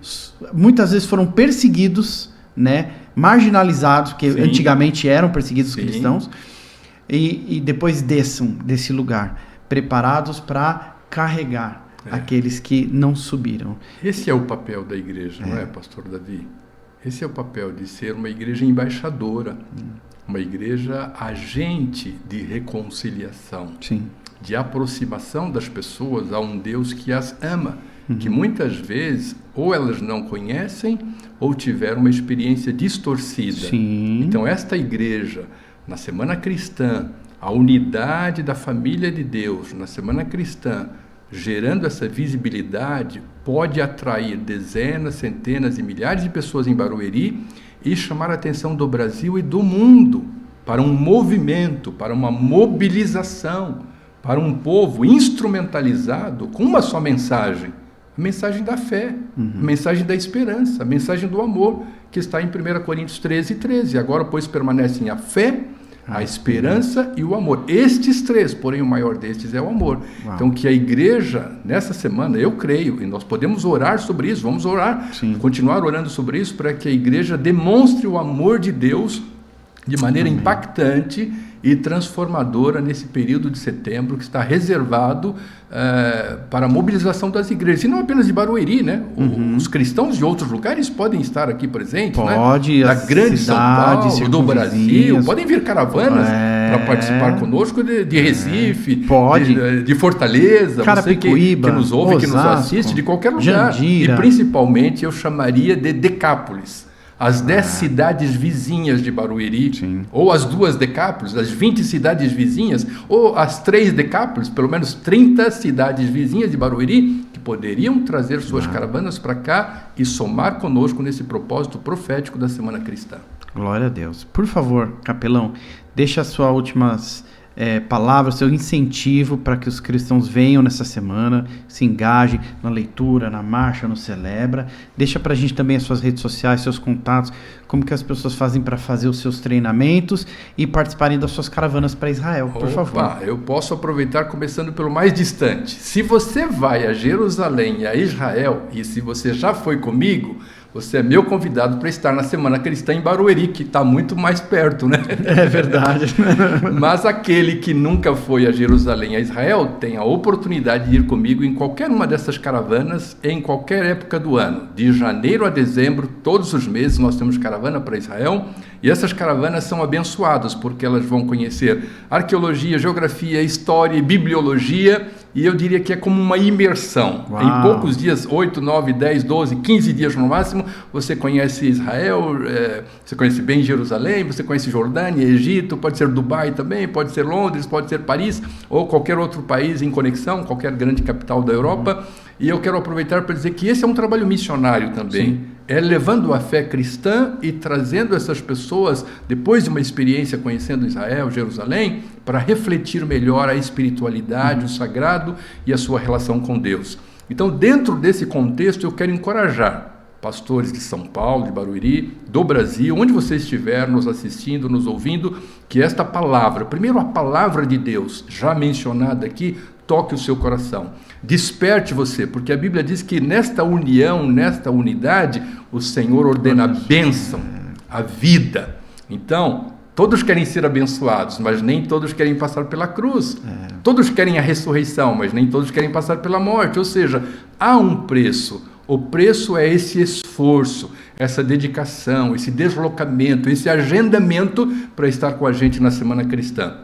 muitas vezes foram perseguidos, né, marginalizados, que antigamente eram perseguidos cristãos, e depois desçam desse lugar, preparados para carregar aqueles que não subiram. Esse é o papel da igreja, não é, pastor Davi? Esse é o papel de ser uma igreja embaixadora, uma igreja agente de reconciliação, de aproximação das pessoas a um Deus que as ama, que muitas vezes ou elas não conhecem ou tiveram uma experiência distorcida. Então esta igreja, na Semana Cristã, a unidade da família de Deus, na Semana Cristã, gerando essa visibilidade, pode atrair dezenas, centenas e milhares de pessoas em Barueri e chamar a atenção do Brasil e do mundo para um movimento, para uma mobilização, para um povo instrumentalizado com uma só mensagem: a mensagem da fé, a mensagem da esperança, a mensagem do amor, que está em 1 Coríntios 13:13. Agora, pois, permanecem a fé, a esperança e o amor. Estes três, porém o maior destes é o amor. Então, que a igreja, nessa semana, eu creio, e nós podemos orar sobre isso, vamos orar, continuar orando sobre isso, para que a igreja demonstre o amor de Deus de maneira impactante e transformadora nesse período de setembro que está reservado para a mobilização das igrejas. E não apenas de Barueri, né? Os cristãos de outros lugares podem estar aqui presentes, Pode, né? Da grande São Paulo, do Brasil, podem vir caravanas para participar conosco de Recife, de Fortaleza, Carapicuíba, você que nos ouve, Osasco, que nos assiste, de qualquer lugar. Jandira. E principalmente eu chamaria de Decápolis. as 10 cidades vizinhas de Barueri, Sim. ou as 2 Decápolis, as 20 cidades vizinhas, ou as 3 Decápolis, pelo menos 30 cidades vizinhas de Barueri, que poderiam trazer suas caravanas para cá e somar conosco nesse propósito profético da Semana Cristã. Glória a Deus. Por favor, capelão, deixa as suas últimas palavras, seu incentivo para que os cristãos venham nessa semana, se engajem na leitura, na marcha, no Celebra. Deixa para a gente também as suas redes sociais, seus contatos, como que as pessoas fazem para fazer os seus treinamentos e participarem das suas caravanas para Israel, por favor. Eu posso aproveitar começando pelo mais distante. Se você vai a Jerusalém e a Israel, e se você já foi comigo, você é meu convidado para estar na Semana Cristã em Barueri, que está muito mais perto, né? É verdade. Mas aquele que nunca foi a Jerusalém e a Israel tem a oportunidade de ir comigo em qualquer uma dessas caravanas, em qualquer época do ano. De janeiro a dezembro, todos os meses, nós temos caravana para Israel. E essas caravanas são abençoadas, porque elas vão conhecer arqueologia, geografia, história e bibliologia. E eu diria que é como uma imersão. Uau. Em poucos dias, 8, 9, 10, 12, 15 dias no máximo, você conhece Israel, você conhece bem Jerusalém, você conhece Jordânia, Egito, pode ser Dubai também, pode ser Londres, pode ser Paris, ou qualquer outro país em conexão, qualquer grande capital da Europa. E eu quero aproveitar para dizer que esse é um trabalho missionário também. Sim. É levando a fé cristã e trazendo essas pessoas, depois de uma experiência conhecendo Israel, Jerusalém, para refletir melhor a espiritualidade, o sagrado e a sua relação com Deus. Então, dentro desse contexto, eu quero encorajar pastores de São Paulo, de Barueri, do Brasil, onde você estiver nos assistindo, nos ouvindo, que esta palavra, primeiro a palavra de Deus, já mencionada aqui, toque o seu coração. Desperte você, porque a Bíblia diz que nesta união, nesta unidade, o Senhor ordena a bênção, a vida. Então, todos querem ser abençoados, mas nem todos querem passar pela cruz. Todos querem a ressurreição, mas nem todos querem passar pela morte. Ou seja, há um preço. O preço é esse esforço, essa dedicação, esse deslocamento, esse agendamento para estar com a gente na Semana Cristã.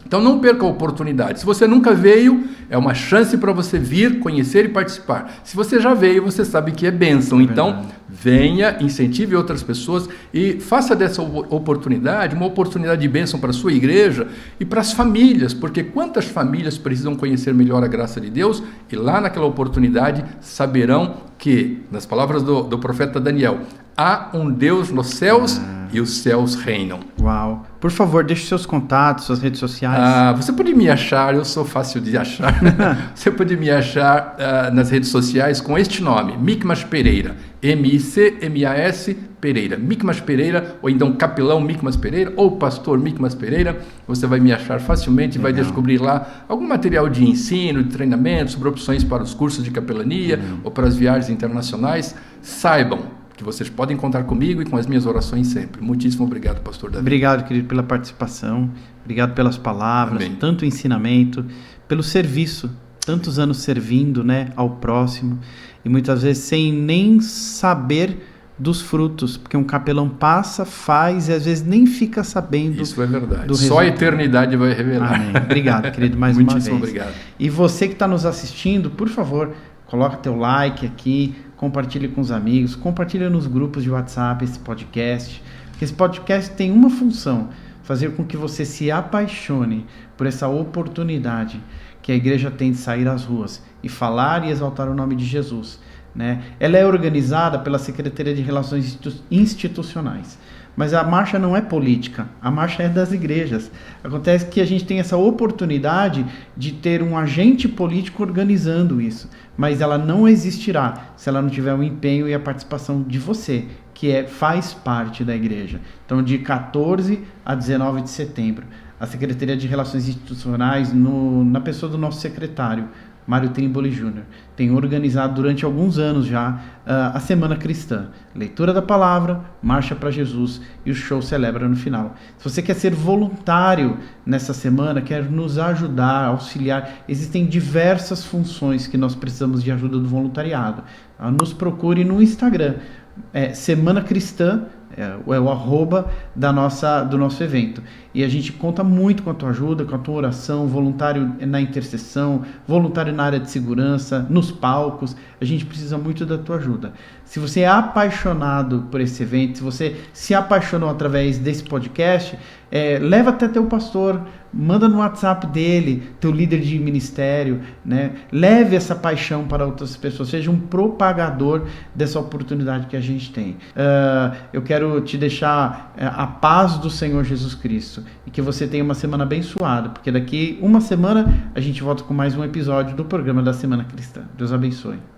Então não perca a oportunidade. Se você nunca veio, é uma chance para você vir, conhecer e participar. Se você já veio, você sabe que é bênção. Então, venha, incentive outras pessoas e faça dessa oportunidade uma oportunidade de bênção para a sua igreja e para as famílias, porque quantas famílias precisam conhecer melhor a graça de Deus e lá naquela oportunidade saberão que, nas palavras do profeta Daniel, há um Deus nos céus e os céus reinam. Uau! Por favor, deixe seus contatos, suas redes sociais. Você pode me achar, eu sou fácil de achar, você pode me achar nas redes sociais com este nome, Micmas Pereira, M-I-C-M-A-S Pereira, Micmas Pereira, ou então Capelão Micmas Pereira, ou Pastor Micmas Pereira, você vai me achar facilmente, vai descobrir lá algum material de ensino, de treinamento, sobre opções para os cursos de capelania ou para as viagens internacionais. Saibam que vocês podem contar comigo e com as minhas orações sempre. Muitíssimo obrigado, pastor Davi. Obrigado, querido, pela participação, obrigado pelas palavras, Amém. Tanto ensinamento, pelo serviço, tantos anos servindo, né, ao próximo, e muitas vezes sem nem saber dos frutos, porque um capelão passa, faz e às vezes nem fica sabendo. Isso é verdade. Do Só a resultado. eternidade vai revelar. Amém. Obrigado, querido, mais uma vez. Muitíssimo obrigado. E você que está nos assistindo, por favor, coloca teu like aqui, compartilhe com os amigos, compartilha nos grupos de WhatsApp esse podcast, porque esse podcast tem uma função, fazer com que você se apaixone por essa oportunidade que a igreja tem de sair às ruas e falar e exaltar o nome de Jesus, né? Ela é organizada pela Secretaria de Relações Institucionais, mas a marcha não é política, a marcha é das igrejas. Acontece que a gente tem essa oportunidade de ter um agente político organizando isso, mas ela não existirá se ela não tiver o empenho e a participação de você, que faz parte da igreja. Então, de 14 a 19 de setembro, a Secretaria de Relações Institucionais, na pessoa do nosso secretário, Mário Trimboli Júnior, tem organizado durante alguns anos já a Semana Cristã. Leitura da Palavra, Marcha para Jesus e o show Celebra no final. Se você quer ser voluntário nessa semana, quer nos ajudar, auxiliar, existem diversas funções que nós precisamos de ajuda do voluntariado. Nos procure no Instagram, Semana Cristã, é o arroba do nosso evento. E a gente conta muito com a tua ajuda, com a tua oração, voluntário na intercessão, voluntário na área de segurança, nos palcos. A gente precisa muito da tua ajuda. Se você é apaixonado por esse evento, se você se apaixonou através desse podcast, leva até teu pastor, manda no WhatsApp dele, teu líder de ministério, né? Leve essa paixão para outras pessoas, seja um propagador dessa oportunidade que a gente tem. Eu quero te deixar a paz do Senhor Jesus Cristo e que você tenha uma semana abençoada, porque daqui uma semana a gente volta com mais um episódio do programa da Semana Cristã. Deus abençoe.